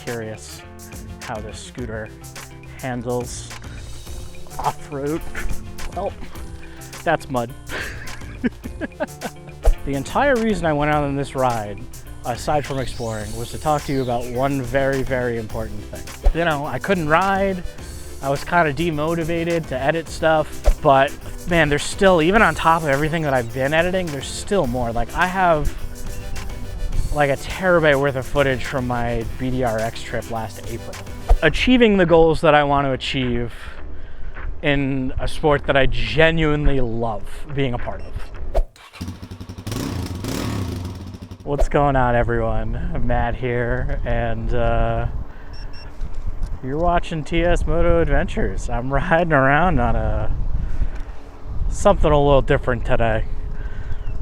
curious how this scooter handles off-road. Well, that's mud. The entire reason I went out on this ride, aside from exploring, was to talk to you about one very, very important thing. You know, I couldn't ride. I was kind of demotivated to edit stuff, but man, there's still, even on top of everything that I've been editing, there's still more. Like, I have like a terabyte worth of footage from my BDRX trip last April. Achieving the goals that I want to achieve in a sport that I genuinely love being a part of. What's going on, everyone? Matt here, and you're watching TSMoto Adventures. I'm riding around on something a little different today.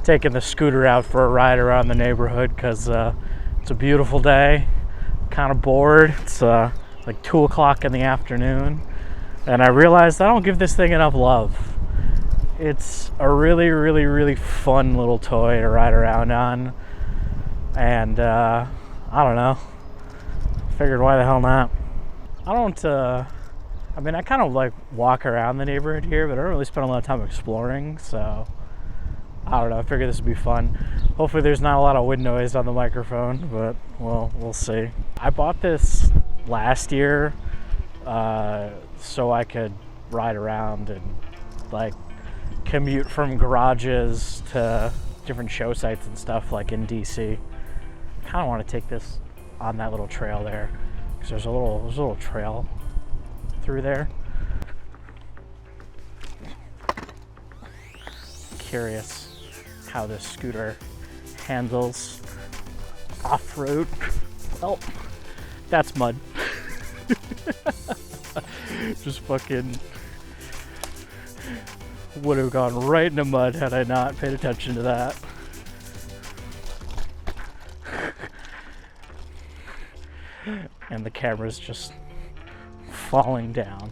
Taking the scooter out for a ride around the neighborhood because it's a beautiful day. Kind of bored. It's like 2 o'clock in the afternoon, and I realized I don't give this thing enough love. It's a really, really, really fun little toy to ride around on, and I don't know. Figured, why the hell not? I don't. I mean, I kind of like walk around the neighborhood here, but I don't really spend a lot of time exploring, so I don't know. I figured this would be fun. Hopefully there's not a lot of wind noise on the microphone, but well, we'll see. I bought this last year so I could ride around and like commute from garages to different show sites and stuff like in DC. Kind of want to take this on that little trail there because there's a little trail through there. Curious how this scooter handles off-road. Oh, that's mud. Just fucking would have gone right into mud had I not paid attention to that. And the camera's just falling down.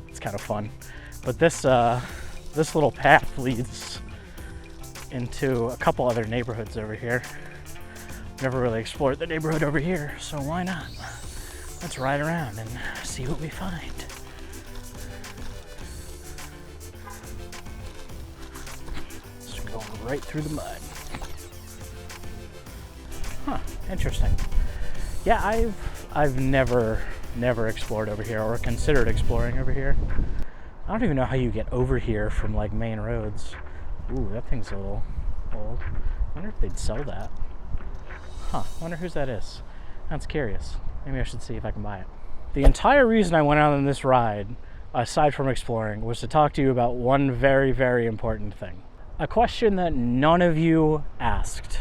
It's kind of fun. But this little path leads into a couple other neighborhoods over here. Never really explored the neighborhood over here, so why not? Let's ride around and see what we find. Just going right through the mud. Huh, interesting. Yeah, I've never explored over here or considered exploring over here. I don't even know how you get over here from like main roads. Ooh, that thing's a little old. I wonder if they'd sell that. Huh, I wonder whose that is. That's curious. Maybe I should see if I can buy it. The entire reason I went out on this ride, aside from exploring, was to talk to you about one very, very important thing. A question that none of you asked.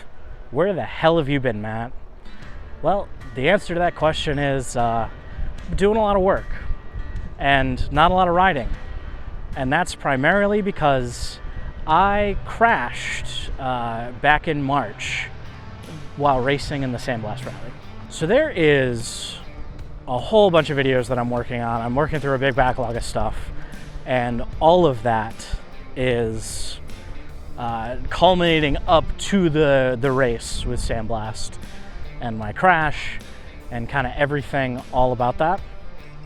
Where the hell have you been, Matt? Well, the answer to that question is doing a lot of work and not a lot of riding. And that's primarily because I crashed back in March while racing in the Sandblast Rally. So there is a whole bunch of videos that I'm working on. I'm working through a big backlog of stuff, and all of that is culminating up to the race with Sandblast and my crash and kind of everything all about that.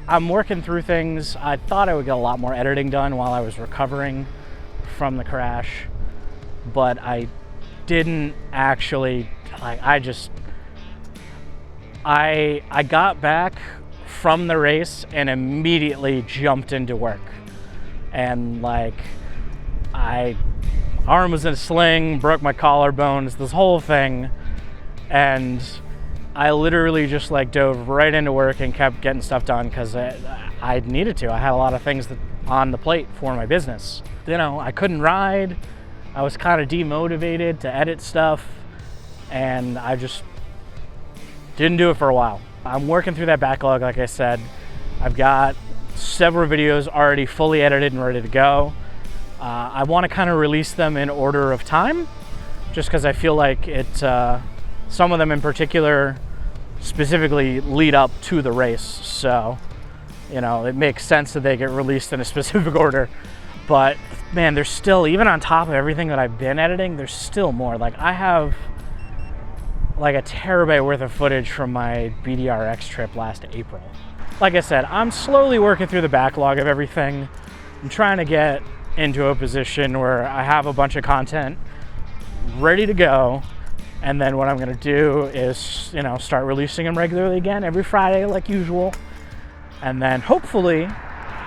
I'm working through things. I thought I would get a lot more editing done while I was recovering from the crash, but I didn't actually. I got back from the race and immediately jumped into work, and like arm was in a sling, broke my collarbones, this whole thing, and I literally just like dove right into work and kept getting stuff done because I needed to. I had a lot of things on the plate for my business. You know, I couldn't ride. I was kind of demotivated to edit stuff, and I just didn't do it for a while. I'm working through that backlog, like I said. I've got several videos already fully edited and ready to go. I want to kind of release them in order of time, just because I feel like some of them in particular specifically lead up to the race. So, you know, it makes sense that they get released in a specific order. But man, there's still, even on top of everything that I've been editing, there's still more. Like I have like a terabyte worth of footage from my BDRX trip last April. Like I said, I'm slowly working through the backlog of everything. I'm trying to get into a position where I have a bunch of content ready to go. And then what I'm gonna do is, you know, start releasing them regularly again every Friday like usual. And then hopefully,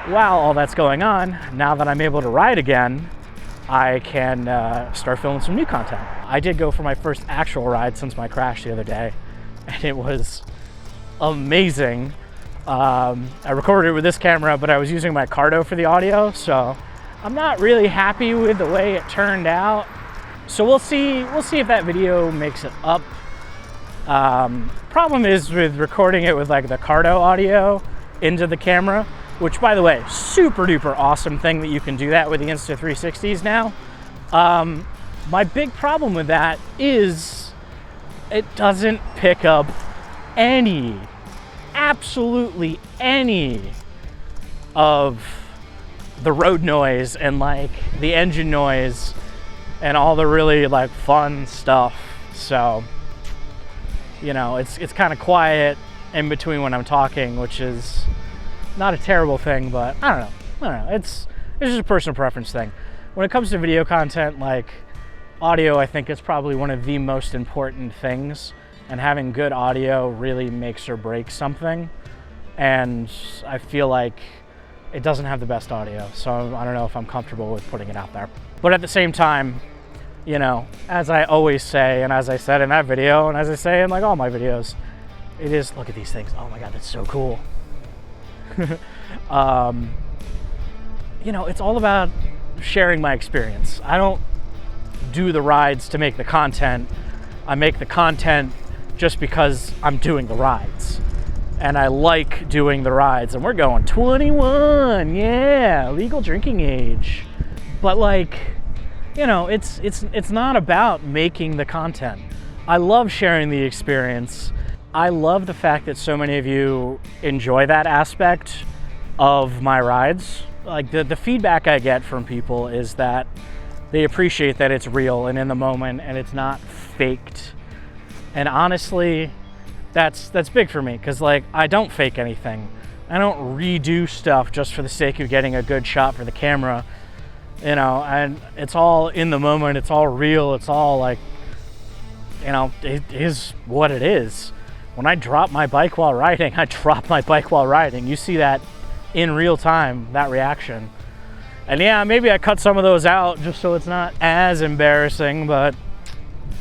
while all that's going on, now that I'm able to ride again, I can start filming some new content. I did go for my first actual ride since my crash the other day, and it was amazing. I recorded it with this camera, but I was using my Cardo for the audio, so I'm not really happy with the way it turned out. So we'll see if that video makes it up. Problem is with recording it with like the Cardo audio into the camera, which by the way, super duper awesome thing that you can do that with the Insta360s now. My big problem with that is it doesn't pick up absolutely any of the road noise and like the engine noise and all the really like fun stuff. So, you know, it's kind of quiet in between when I'm talking, which is not a terrible thing, but I don't know. It's just a personal preference thing. When it comes to video content, like audio, I think is probably one of the most important things, and having good audio really makes or breaks something. And I feel like it doesn't have the best audio, so I don't know if I'm comfortable with putting it out there. But at the same time, you know, as I always say, and as I said in that video, and as I say in like all my videos, it is, look at these things. Oh my God, that's so cool. You know, it's all about sharing my experience. I don't do the rides to make the content. I make the content just because I'm doing the rides. And I like doing the rides. And we're going 21, yeah, legal drinking age. But like, you know, it's not about making the content. I love sharing the experience. I love the fact that so many of you enjoy that aspect of my rides. Like the feedback I get from people is that they appreciate that it's real and in the moment and it's not faked. And honestly, that's big for me, because like I don't fake anything. I don't redo stuff just for the sake of getting a good shot for the camera. You know, and it's all in the moment, it's all real, it's all like, you know, it is what it is. When I drop my bike while riding, I drop my bike while riding. You see that in real time, that reaction. And yeah, maybe I cut some of those out just so it's not as embarrassing, but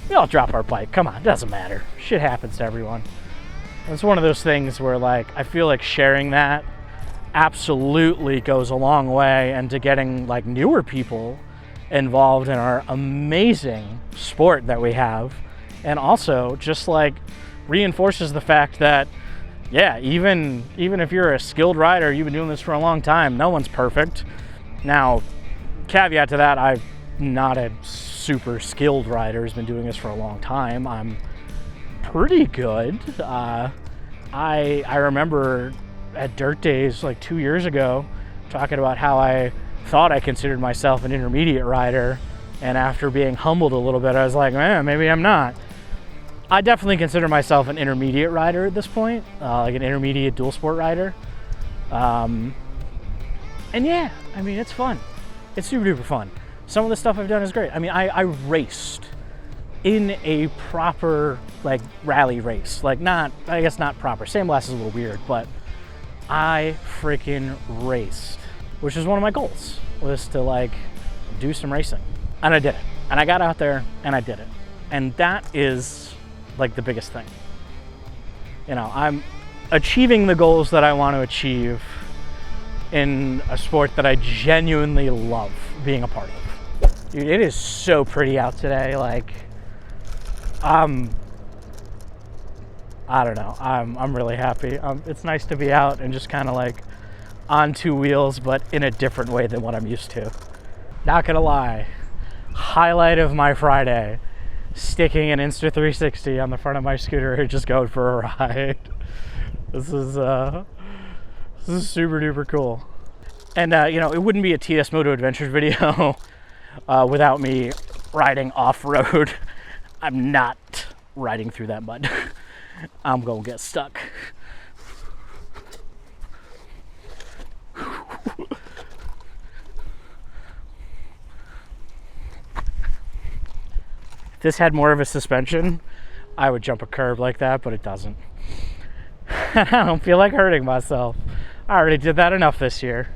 we all drop our bike. Come on, it doesn't matter. Shit happens to everyone. It's one of those things where like, I feel like sharing that absolutely goes a long way into getting like newer people involved in our amazing sport that we have. And also just like reinforces the fact that, yeah, even if you're a skilled rider, you've been doing this for a long time, no one's perfect. Now, caveat to that, I'm not a super skilled rider who's been doing this for a long time. I'm pretty good. I remember at Dirt Days like 2 years ago talking about how I thought I considered myself an intermediate rider, and after being humbled a little bit, I was like, man, maybe I'm not. I definitely consider myself an intermediate rider at this point, like an intermediate dual sport rider. And yeah, I mean, it's fun. It's super duper fun. Some of the stuff I've done is great. I mean, I raced in a proper like rally race, like not, I guess not proper. Sandblast is a little weird, but I freaking raced, which is one of my goals, was to like do some racing. And I did it. And I got out there and I did it. And that is like the biggest thing. You know, I'm achieving the goals that I want to achieve in a sport that I genuinely love being a part of. Dude, it is so pretty out today. Like, I don't know. I'm really happy. It's nice to be out and just kind of like on two wheels, but in a different way than what I'm used to. Not gonna lie, highlight of my Friday, sticking an Insta360 on the front of my scooter and just going for a ride. This is super duper cool. And you know, it wouldn't be a TSMoto Adventures video without me riding off-road. I'm not riding through that mud. I'm gonna get stuck. If this had more of a suspension, I would jump a curb like that, but it doesn't. I don't feel like hurting myself. I already did that enough this year.